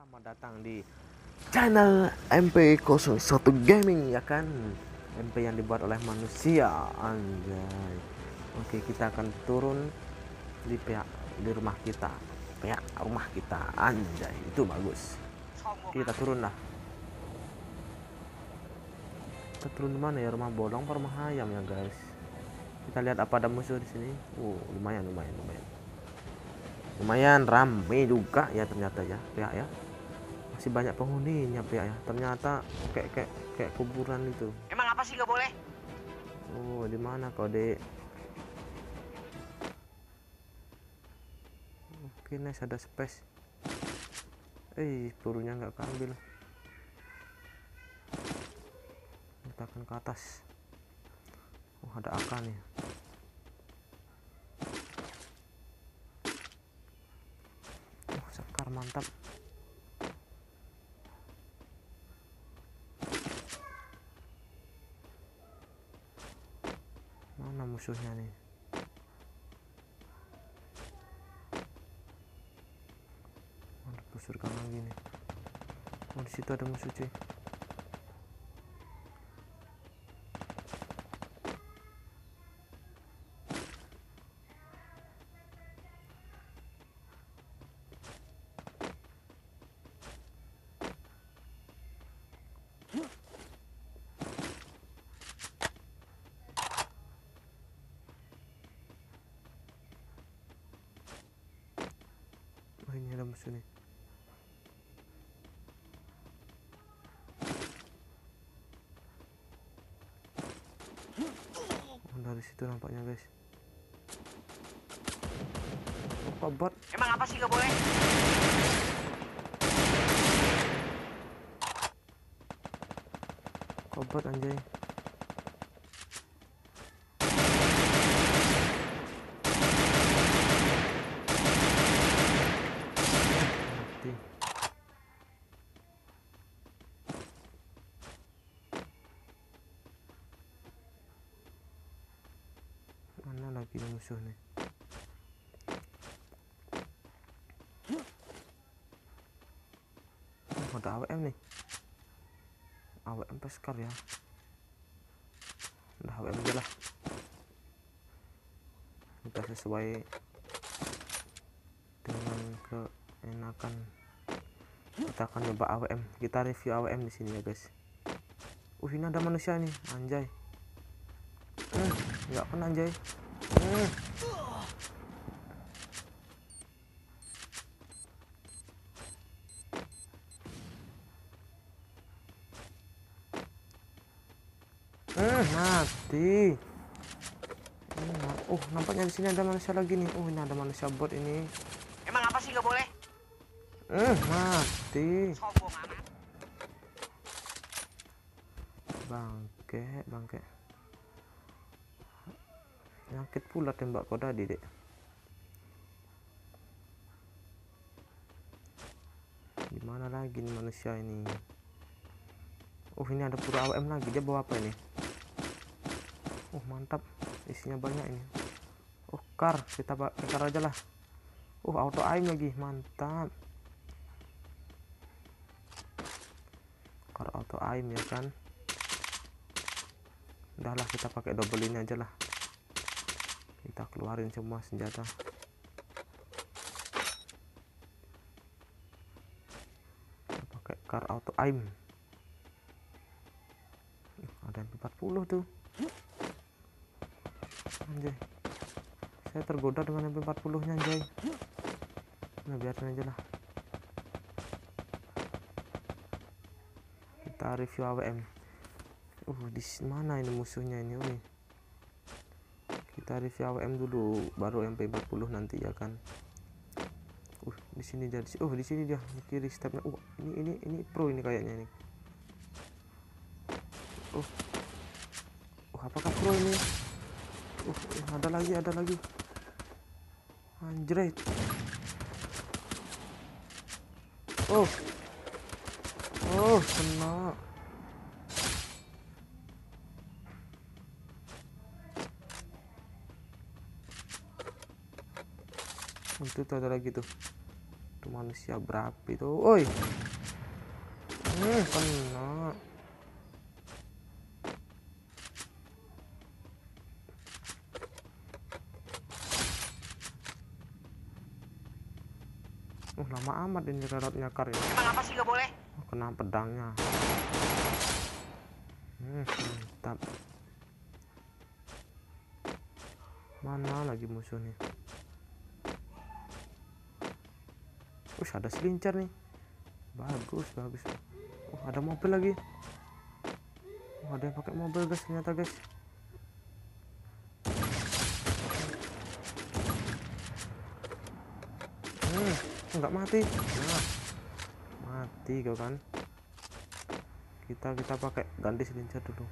Selamat datang di channel MP01 Gaming, ya kan? MP yang dibuat oleh manusia, anjay. Oke, kita akan turun di rumah kita. Pihak rumah kita, anjay. Itu bagus. Kita turun lah. Kita turun di mana ya? Rumah bolong apa rumah ayam ya, guys? Kita lihat apa ada musuh di sini. Lumayan rame juga ya ternyata ya, pihak ya. Masih banyak penghuninya pihak ya. Ternyata kayak kuburan itu. Emang apa sih nggak boleh? Oh, di mana kau, Dek? Oke, nice, ada space. Pelurunya nggak keambil. Letakkan ke atas. Oh, ada AK nih. Oh, sekar mantap. Mana musuhnya nih? Ada pusarkan lagi nih. Oh, di situ ada musuh, cuy. Oh, ini ada musuh nih. Oh, dari situ nampaknya, guys. Oh, bot. Emang apa sih nggak boleh? Bot, anjay. Mati. Mana lagi musuh nih? Oh, ada AWM nih. AWM Peskar ya. Udah AWM aja lah. Kita sesuai dengan keenakan. Kita akan coba AWM. Kita review AWM di sini ya, guys. Ini ada manusia nih, anjay. Enggak kan, anjay. Mati. Nampaknya di sini ada manusia lagi nih. Ini ada manusia bot ini. Emang apa sih nggak boleh? Mati. Sombong amat. Bangke. Nyakit pula tembak kau tadi, Dek. Gimana lagi nih manusia ini? Ini ada pura AWM lagi. Dia bawa apa ini? Mantap. Isinya banyak ini. Kar. Kita pakai kar aja lah. Auto aim lagi. Mantap. Kar auto aim ya kan. Udahlah, kita pakai double ini aja lah. Kita keluarin semua senjata. Kita pakai kar auto aim. Ada MP40 tuh. Anjay. Saya tergoda dengan MP40 nya, anjay. Nah, biarin aja lah. Kita review AWM. Di mana ini musuhnya ini? Kita review AWM dulu, baru MP40 nanti ya kan. Di sini dia. Di sini dia. Di kiri stepnya. Ini pro ini kayaknya ini. Apakah pro ini? Ada lagi. Anjray. Kena. Itu tuh ada lagi tuh. Itu manusia berapi tuh. Oi. Kena. Lama amat ini nyerot nyakar ya. Emang apa sih gak boleh? Kena pedangnya. Mantap. Mana lagi musuhnya? Ada selincar nih. Bagus. Ada mobil lagi. Ada yang pakai mobil guys ternyata guys. Nggak mati. Nah, mati kau kan. Kita pakai ganti selincar dulu.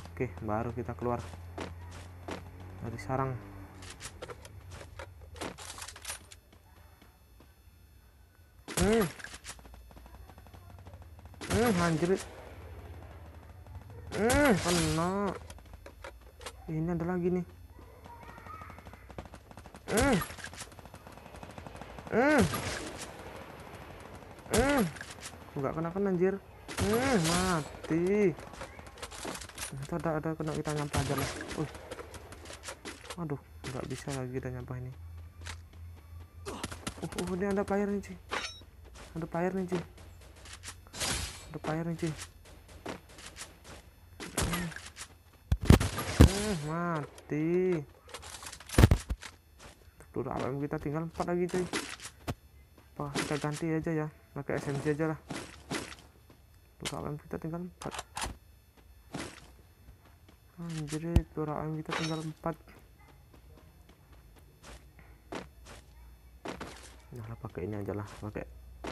Oke, baru kita keluar dari sarang. Anjir. Kena. Ini ada lagi nih. Nggak kena anjir. Mati. Itu ada kena, kita nyampah aja lah. Aduh, nggak bisa lagi kita nyampah ini. Ini ada player nih cuy. Ada player nih cuy. Mati. Peluru AWM kita tinggal 4 lagi cuy. Apa kita ganti aja ya, pakai SMG aja lah. Peluru AWM kita tinggal 4. Anjir, peluru AWM kita tinggal 4. Nah lah, pakai ini aja lah, pakai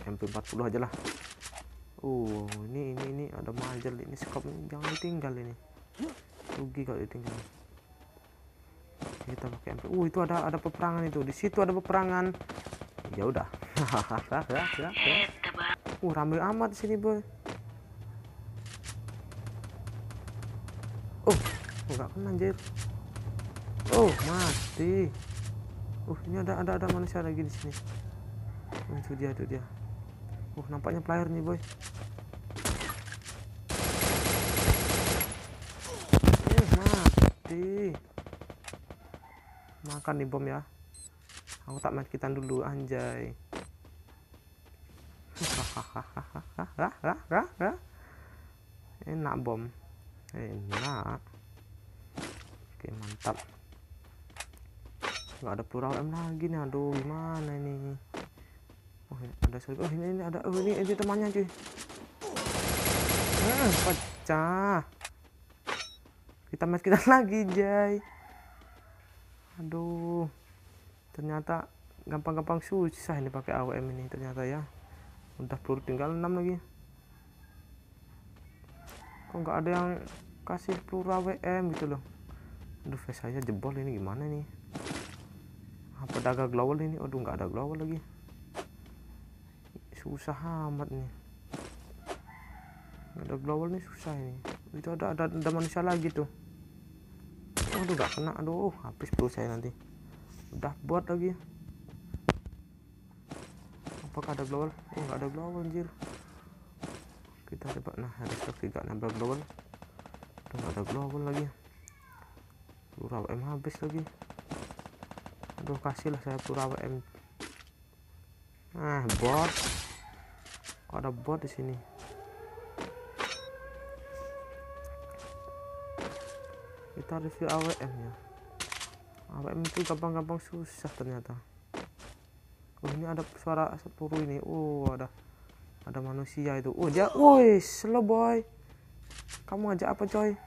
MP40 aja lah. Ini ada majel ini, scope ini jangan ditinggal ini. Rugi kalau ditinggal. Kita pakai MP. Itu ada peperangan itu. Di situ ada peperangan. Ya udah. Ya. Ramai amat di sini, boy. Enggak kena anjir. Mati. Ini ada manusia lagi di sini. Itu dia. Nampaknya player nih, boy. Mati. Makan nih bom ya. Aku tak medkitan dulu, anjay. Enak bom. Enak. Oke, mantap. Nggak ada peluru AWM lagi nih. Aduh, gimana ini? Ada ini ada. Ini temannya cuy. Pecah. Kita medkitan lagi, jay. Aduh, ternyata gampang-gampang susah ini pakai AWM ini ternyata ya. Udah peluru tinggal 6 lagi. Kok nggak ada yang kasih peluru AWM gitu loh. Aduh, face saya jebol ini, gimana nih? Apa ada global ini? Aduh, nggak ada global lagi. Susah amat nih. Nggak ada global nih, susah ini. Itu ada manusia lagi tuh. Aduh, nggak kena. Aduh, habis peluru saya nanti. Udah bot lagi. Apakah ada global? Nggak ada global anjir. Kita coba. Nah, ada stok 3 nambah global. Nggak ada global lagi. Peluru AWM habis lagi. Aduh, kasihlah saya peluru AWM. Bot. Kok ada bot di sini? Kita review AWM ya. AWM itu gampang-gampang susah ternyata. Ini ada suara peluru ini. Ada manusia itu. Dia, slow boy. Kamu ngajak apa coy?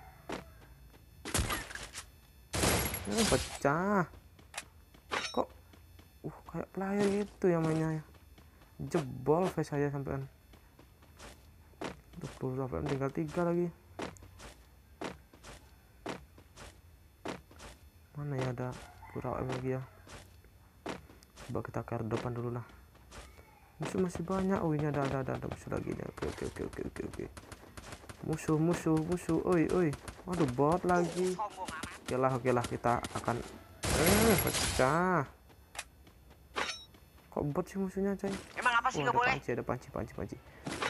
Pecah. Kok kayak player gitu yang mainnya ya. Jebol face saya sampean. Peluru AWM tinggal 3 lagi. Mana ya ada peluru AWM lagi ya. Coba kita ke depan dulu lah. Musuh masih banyak. Ini ada musuh lagi nih. Oke. Musuh. Oi. Waduh, bot lagi. Oke lah, kita akan pecah. Kok bot sih musuhnya, coy? Emang apa sih Oh, nggak boleh? ada panci.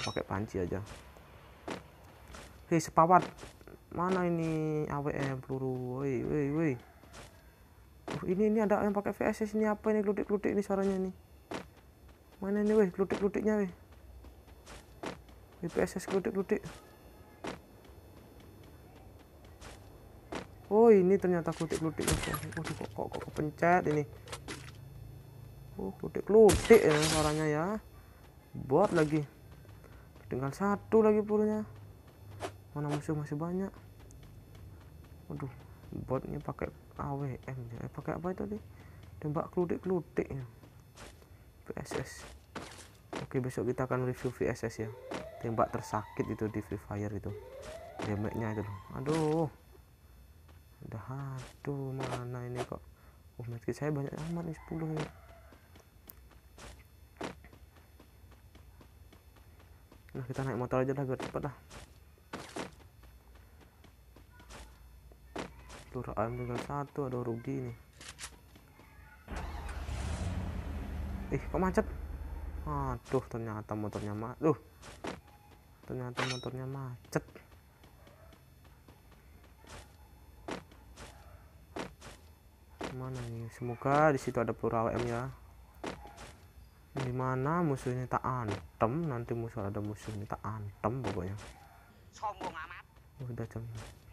Pakai panci aja. Hei, sepawat. Mana ini AWM peluru? Woi. Ini ada yang pakai VSS ini, apa ini klutik-klutik ini suaranya nih. Mana ini weh klutik-klutiknya weh. VSS klutik-klutik. Oh, ini ternyata klutik-klutiknya. Waduh, kok kepencet ini. Oh, klutik-klutik ya suaranya ya. Bot lagi. Tinggal satu lagi pelurunya. Mana musuh masih banyak. Waduh, botnya pakai AWM. Pakai apa itu nih? Tembak klutik-klutik ya. VSS. Oke, besok kita akan review VSS ya. Tembak tersakit itu di Free Fire itu. Damage-nya itu loh. Aduh. Mana ini kok. Oh, medkit saya banyak amat nih, 10 ini. Nah, kita naik motor aja lah biar cepet lah. Peluru AM tinggal satu, ada rugi nih. Kok macet? Aduh, ternyata motornya macet. Mana nih? Semoga di situ ada peluru AWM ya. Di mana musuhnya tak antem, nanti ada musuh ini tak antem pokoknya. Sombong amat. Udah jam.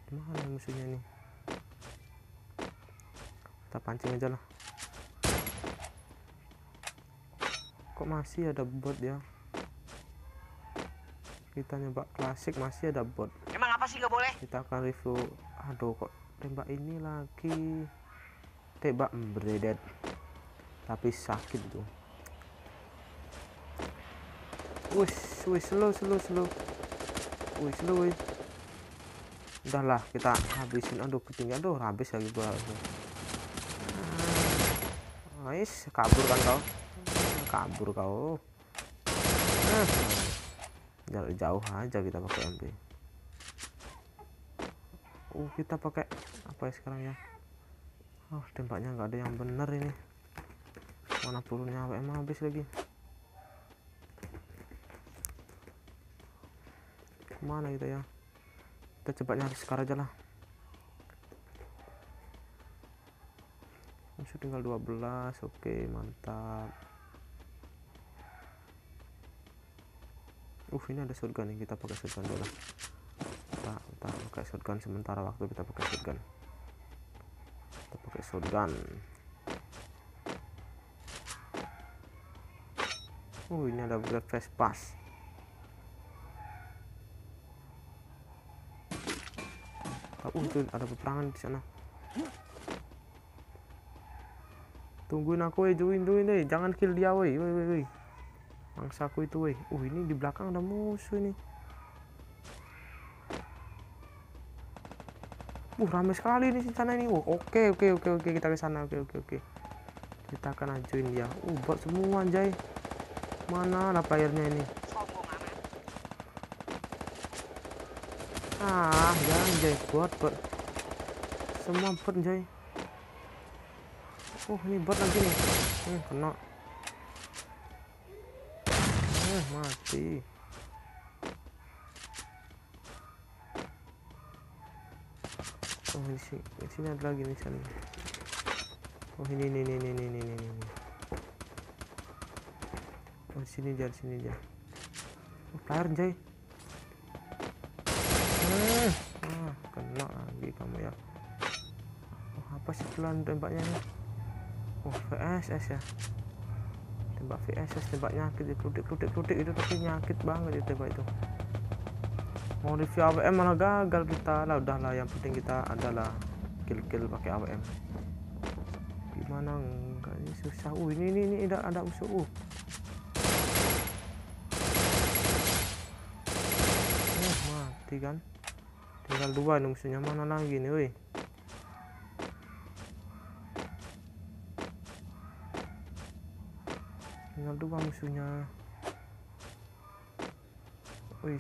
Di mana musuhnya nih? Kita pancing aja lah. Kok masih ada bot ya? Kita nyoba klasik masih ada bot. Emang apa sih nggak boleh? Kita akan review. Aduh, kok tembak ini lagi. Tembak bredet. Tapi sakit itu. Wih, slow. Wih, slow. Udahlah, kita habisin. Aduh, ketinggian. Aduh, habis lagi gua. Nice, kabur kau. Jauh aja kita pakai MP. Kita pakai apa ya sekarang ya? Tembaknya nggak ada yang benar ini. Mana pelurunya AWM habis lagi. Kemana kita ya? Kita coba nyari Scar aja lah. Musuh tinggal 12. Oke, mantap. Ini ada shotgun nih, kita pakai shotgun dulu lah. Kita pakai shotgun sementara waktu kita pakai shotgun. Ini ada upgrade fast pass. Itu ada peperangan di sana. Tungguin aku, join deh, jangan kill dia, woi. Mangsaku itu, woi. Ini di belakang ada musuh ini. Ramai sekali di sana ini. Oke, kita ke sana. Oke. Kita akan ajuin dia. Bot semua, anjay. Mana ada playernya ini? Sombong Jangan, amat. anjay, bot. Semua bot, anjay. Ini bot lagi nih. Kena. Mati. Di sini ada lagi nih sana. Ini. Sini aja. Player, Jay. Kena lagi kamu ya. Apa sih pelan tembaknya nih? VSS ya. Tembak VSS, tembak nyakit, klutik itu, tapi nyakit banget itu tembak itu. Mau review AWM malah gagal kita lah. Udahlah, yang penting kita adalah kill pakai AWM. Gimana enggak, ini susah. Ini ada musuh. Mati kan. Tinggal 2 nih musuhnya, mana lagi nih, woi. Tinggal 2 musuhnya.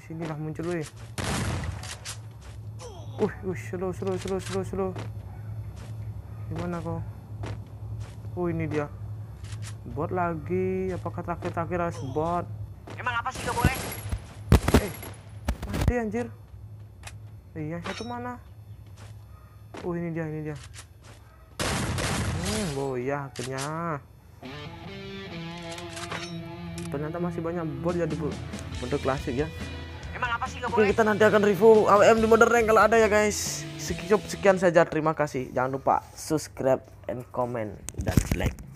Sinilah muncul, woi. Slow. Gimana kau? Ini dia. Bot lagi. Apakah terakhir harus bot? Emang apa sih gak boleh? Mati anjir. Iya, satu mana? Oh, ini dia. Boya akhirnya. Ternyata masih banyak bot jadi mode klasik ya. Emang apa sih gak Oke, boleh? kita nanti akan review AWM di mode rank kalau ada ya guys. Sekian saja, terima kasih. Jangan lupa subscribe and comment dan like.